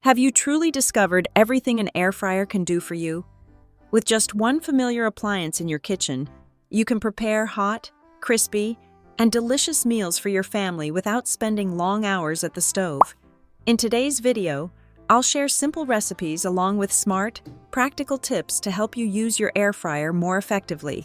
Have you truly discovered everything an air fryer can do for you? With just one familiar appliance in your kitchen, you can prepare hot, crispy, and delicious meals for your family without spending long hours at the stove. In today's video, I'll share simple recipes along with smart, practical tips to help you use your air fryer more effectively.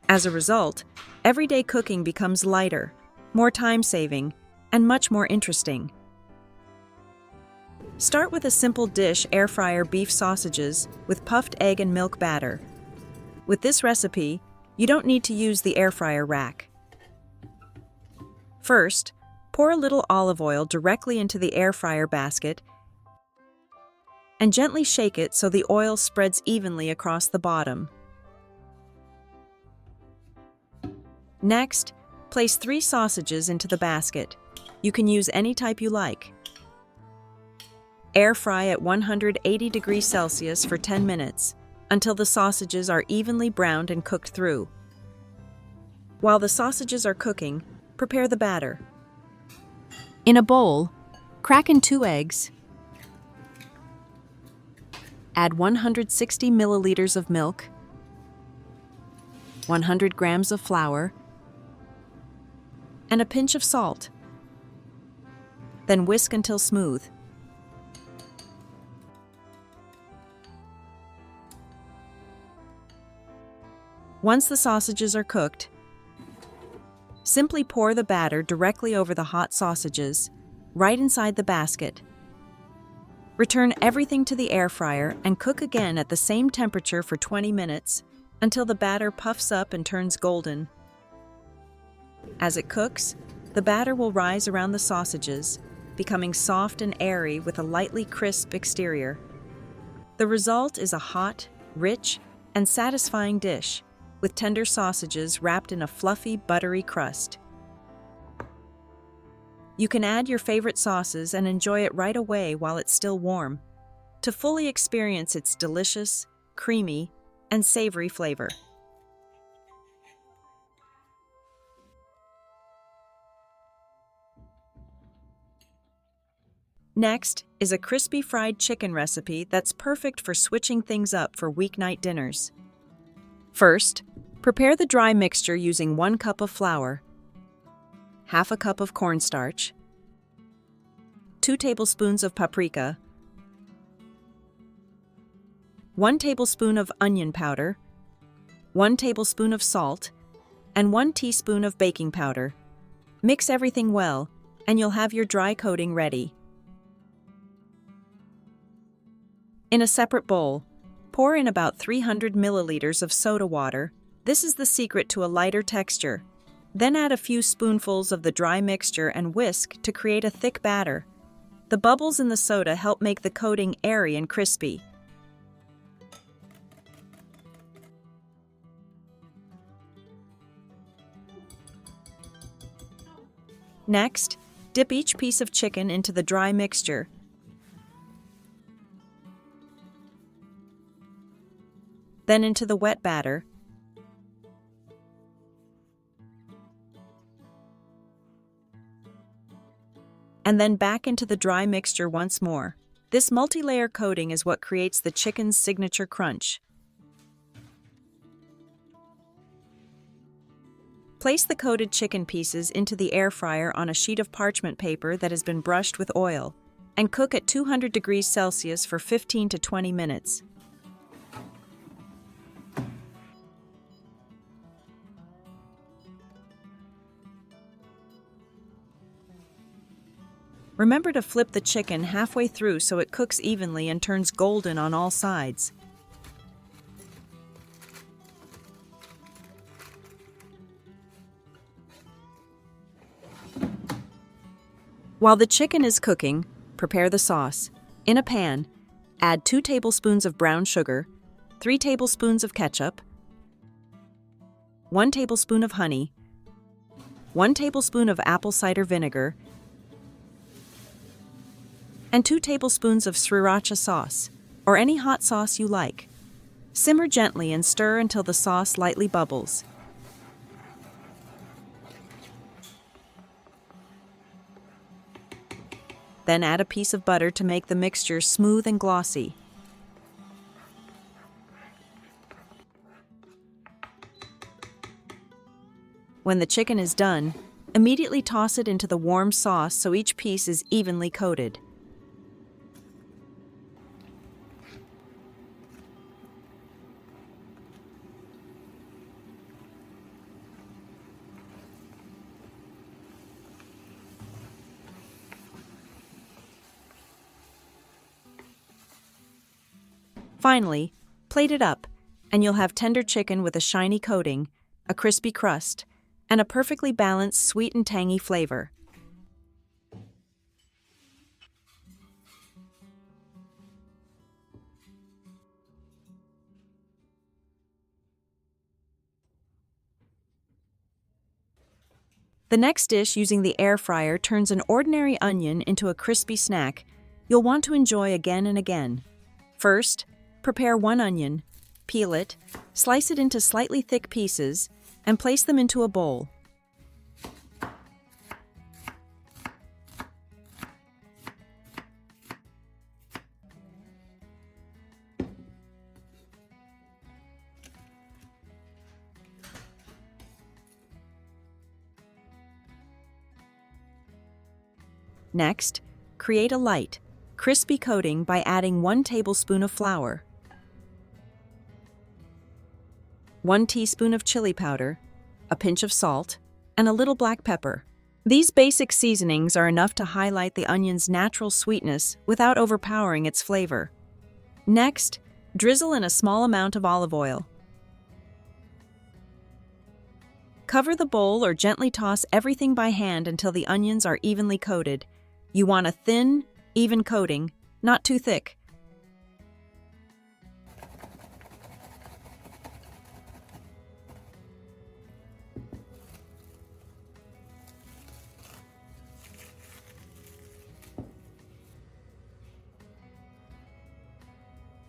As a result, everyday cooking becomes lighter, more time-saving, and much more interesting. Start with a simple dish: air fryer beef sausages with puffed egg and milk batter. With this recipe, you don't need to use the air fryer rack. First, pour a little olive oil directly into the air fryer basket and gently shake it so the oil spreads evenly across the bottom. Next, place 3 sausages into the basket. You can use any type you like. Air fry at 180 degrees Celsius for 10 minutes until the sausages are evenly browned and cooked through. While the sausages are cooking, prepare the batter. In a bowl, crack in 2 eggs. Add 160 milliliters of milk, 100 grams of flour, and a pinch of salt. Then whisk until smooth. Once the sausages are cooked, simply pour the batter directly over the hot sausages, right inside the basket. Return everything to the air fryer and cook again at the same temperature for 20 minutes until the batter puffs up and turns golden. As it cooks, the batter will rise around the sausages, becoming soft and airy with a lightly crisp exterior. The result is a hot, rich, and satisfying dish, with tender sausages wrapped in a fluffy, buttery crust. You can add your favorite sauces and enjoy it right away while it's still warm, to fully experience its delicious, creamy, and savory flavor. Next is a crispy fried chicken recipe that's perfect for switching things up for weeknight dinners. First, prepare the dry mixture using 1 cup of flour, half a cup of cornstarch, 2 tablespoons of paprika, 1 tablespoon of onion powder, 1 tablespoon of salt, and 1 teaspoon of baking powder. Mix everything well, and you'll have your dry coating ready. In a separate bowl, pour in about 300 milliliters of soda water. This is the secret to a lighter texture. Then add a few spoonfuls of the dry mixture and whisk to create a thick batter. The bubbles in the soda help make the coating airy and crispy. Next, dip each piece of chicken into the dry mixture. Then into the wet batter. And then back into the dry mixture once more. This multi-layer coating is what creates the chicken's signature crunch. Place the coated chicken pieces into the air fryer on a sheet of parchment paper that has been brushed with oil, and cook at 200 degrees Celsius for 15 to 20 minutes. Remember to flip the chicken halfway through so it cooks evenly and turns golden on all sides. While the chicken is cooking, prepare the sauce. In a pan, add 2 tablespoons of brown sugar, 3 tablespoons of ketchup, 1 tablespoon of honey, 1 tablespoon of apple cider vinegar, and 2 tablespoons of sriracha sauce, or any hot sauce you like. Simmer gently and stir until the sauce lightly bubbles. Then add a piece of butter to make the mixture smooth and glossy. When the chicken is done, immediately toss it into the warm sauce so each piece is evenly coated. Finally, plate it up, and you'll have tender chicken with a shiny coating, a crispy crust, and a perfectly balanced sweet and tangy flavor. The next dish using the air fryer turns an ordinary onion into a crispy snack you'll want to enjoy again and again. First, prepare one onion, peel it, slice it into slightly thick pieces, and place them into a bowl. Next, create a light, crispy coating by adding 1 tablespoon of flour, 1 teaspoon of chili powder, a pinch of salt, and a little black pepper. These basic seasonings are enough to highlight the onion's natural sweetness without overpowering its flavor. Next, drizzle in a small amount of olive oil. Cover the bowl or gently toss everything by hand until the onions are evenly coated. You want a thin, even coating, not too thick.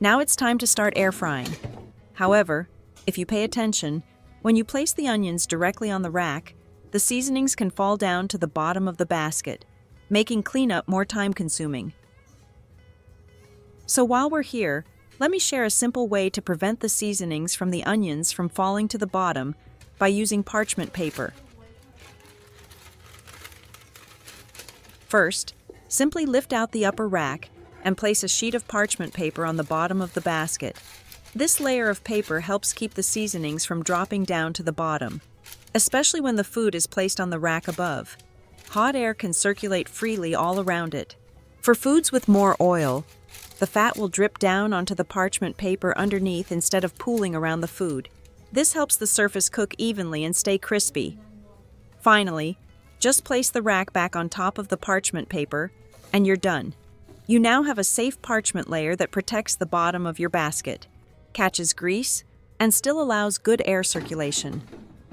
Now it's time to start air frying. However, if you pay attention, when you place the onions directly on the rack, the seasonings can fall down to the bottom of the basket, making cleanup more time-consuming. So while we're here, let me share a simple way to prevent the seasonings from the onions from falling to the bottom by using parchment paper. First, simply lift out the upper rack and place a sheet of parchment paper on the bottom of the basket. This layer of paper helps keep the seasonings from dropping down to the bottom, especially when the food is placed on the rack above. Hot air can circulate freely all around it. For foods with more oil, the fat will drip down onto the parchment paper underneath instead of pooling around the food. This helps the surface cook evenly and stay crispy. Finally, just place the rack back on top of the parchment paper, and you're done. You now have a safe parchment layer that protects the bottom of your basket, catches grease, and still allows good air circulation.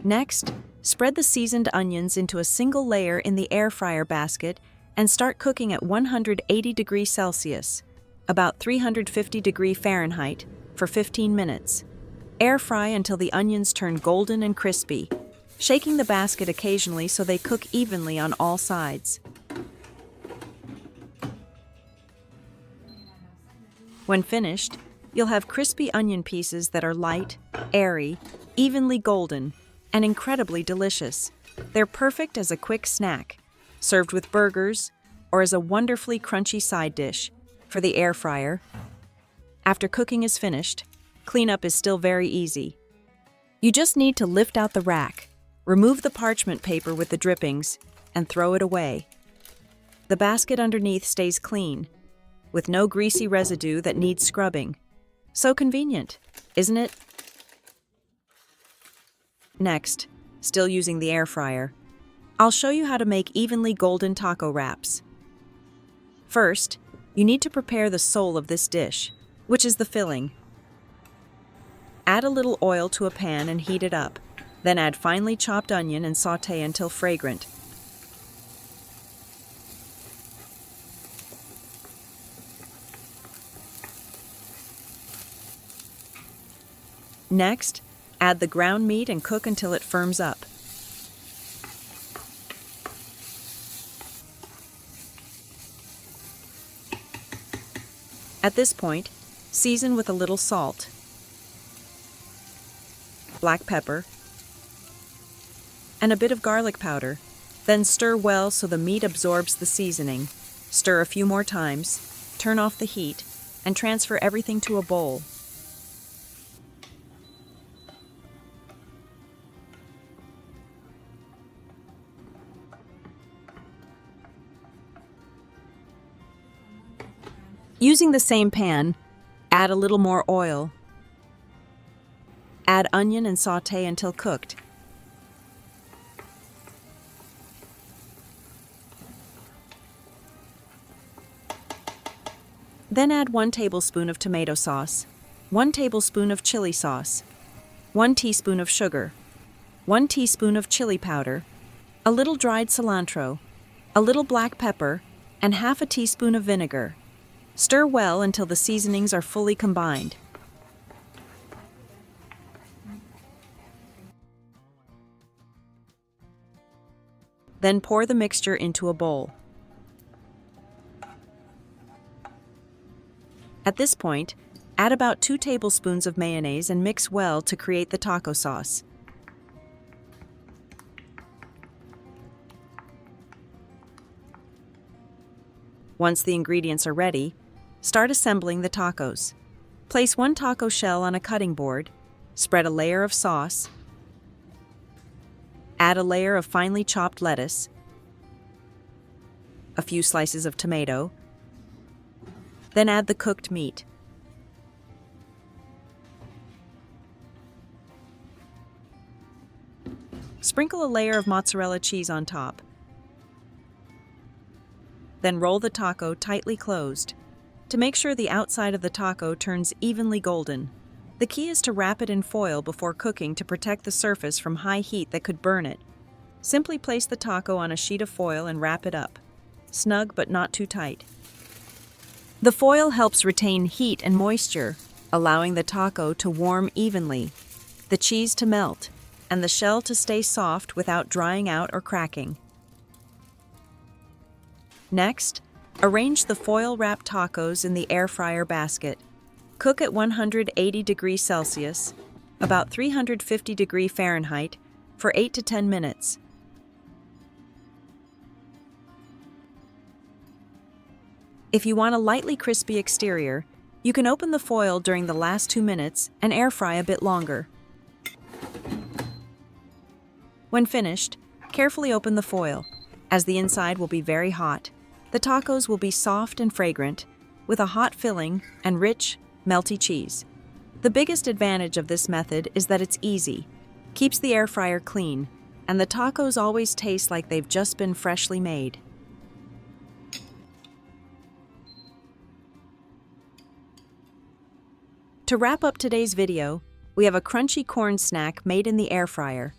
Next, spread the seasoned onions into a single layer in the air fryer basket and start cooking at 180 degrees Celsius, about 350 degrees Fahrenheit, for 15 minutes. Air fry until the onions turn golden and crispy, shaking the basket occasionally so they cook evenly on all sides. When finished, you'll have crispy onion pieces that are light, airy, evenly golden, and incredibly delicious. They're perfect as a quick snack, served with burgers, or as a wonderfully crunchy side dish for the air fryer. After cooking is finished, cleanup is still very easy. You just need to lift out the rack, remove the parchment paper with the drippings, and throw it away. The basket underneath stays clean, with no greasy residue that needs scrubbing. So convenient, isn't it? Next, still using the air fryer, I'll show you how to make evenly golden taco wraps. First, you need to prepare the soul of this dish, which is the filling. Add a little oil to a pan and heat it up. Then add finely chopped onion and sauté until fragrant. Next, add the ground meat and cook until it firms up. At this point, season with a little salt, black pepper, and a bit of garlic powder. Then stir well so the meat absorbs the seasoning. Stir a few more times, turn off the heat, and transfer everything to a bowl. Using the same pan, add a little more oil. Add onion and sauté until cooked. Then add 1 tablespoon of tomato sauce, 1 tablespoon of chili sauce, 1 teaspoon of sugar, 1 teaspoon of chili powder, a little dried cilantro, a little black pepper, and half a teaspoon of vinegar. Stir well until the seasonings are fully combined. Then pour the mixture into a bowl. At this point, add about 2 tablespoons of mayonnaise and mix well to create the taco sauce. Once the ingredients are ready, start assembling the tacos. Place 1 taco shell on a cutting board, spread a layer of sauce, add a layer of finely chopped lettuce, a few slices of tomato, then add the cooked meat. Sprinkle a layer of mozzarella cheese on top. Then roll the taco tightly closed to make sure the outside of the taco turns evenly golden. The key is to wrap it in foil before cooking to protect the surface from high heat that could burn it. Simply place the taco on a sheet of foil and wrap it up. Snug but not too tight. The foil helps retain heat and moisture, allowing the taco to warm evenly, the cheese to melt, and the shell to stay soft without drying out or cracking. Next, arrange the foil-wrapped tacos in the air fryer basket. Cook at 180 degrees Celsius, about 350 degrees Fahrenheit, for 8 to 10 minutes. If you want a lightly crispy exterior, you can open the foil during the last 2 minutes and air fry a bit longer. When finished, carefully open the foil, as the inside will be very hot. The tacos will be soft and fragrant, with a hot filling and rich, melty cheese. The biggest advantage of this method is that it's easy, keeps the air fryer clean, and the tacos always taste like they've just been freshly made. To wrap up today's video, we have a crunchy corn snack made in the air fryer.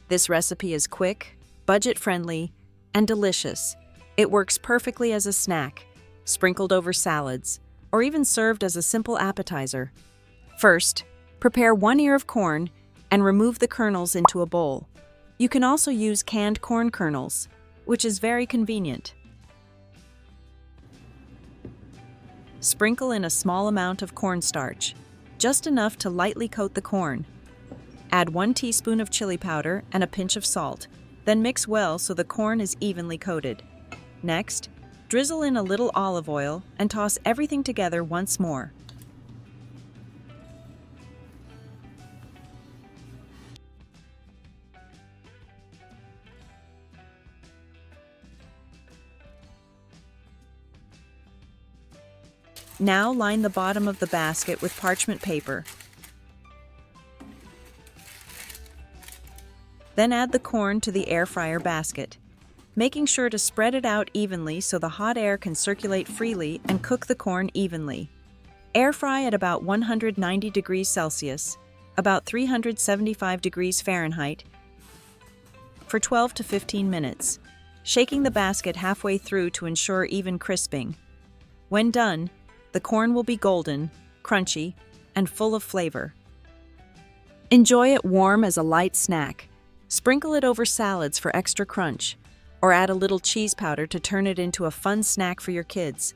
This recipe is quick, budget-friendly, and delicious. It works perfectly as a snack, sprinkled over salads, or even served as a simple appetizer. First, prepare 1 ear of corn and remove the kernels into a bowl. You can also use canned corn kernels, which is very convenient. Sprinkle in a small amount of cornstarch, just enough to lightly coat the corn. Add 1 teaspoon of chili powder and a pinch of salt, then mix well so the corn is evenly coated. Next, drizzle in a little olive oil and toss everything together once more. Now line the bottom of the basket with parchment paper. Then add the corn to the air fryer basket, making sure to spread it out evenly so the hot air can circulate freely and cook the corn evenly. Air fry at about 190 degrees Celsius, about 375 degrees Fahrenheit, for 12 to 15 minutes, shaking the basket halfway through to ensure even crisping. When done, the corn will be golden, crunchy, and full of flavor. Enjoy it warm as a light snack. Sprinkle it over salads for extra crunch, or add a little cheese powder to turn it into a fun snack for your kids.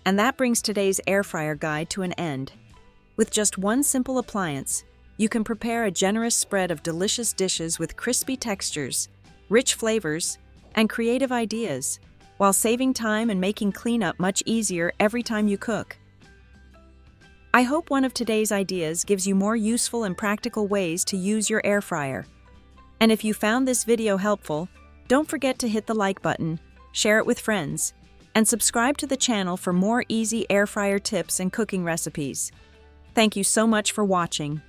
And that brings today's air fryer guide to an end. With just one simple appliance, you can prepare a generous spread of delicious dishes with crispy textures, rich flavors, and creative ideas, while saving time and making cleanup much easier every time you cook. I hope one of today's ideas gives you more useful and practical ways to use your air fryer. And if you found this video helpful, don't forget to hit the like button, share it with friends, and subscribe to the channel for more easy air fryer tips and cooking recipes. Thank you so much for watching.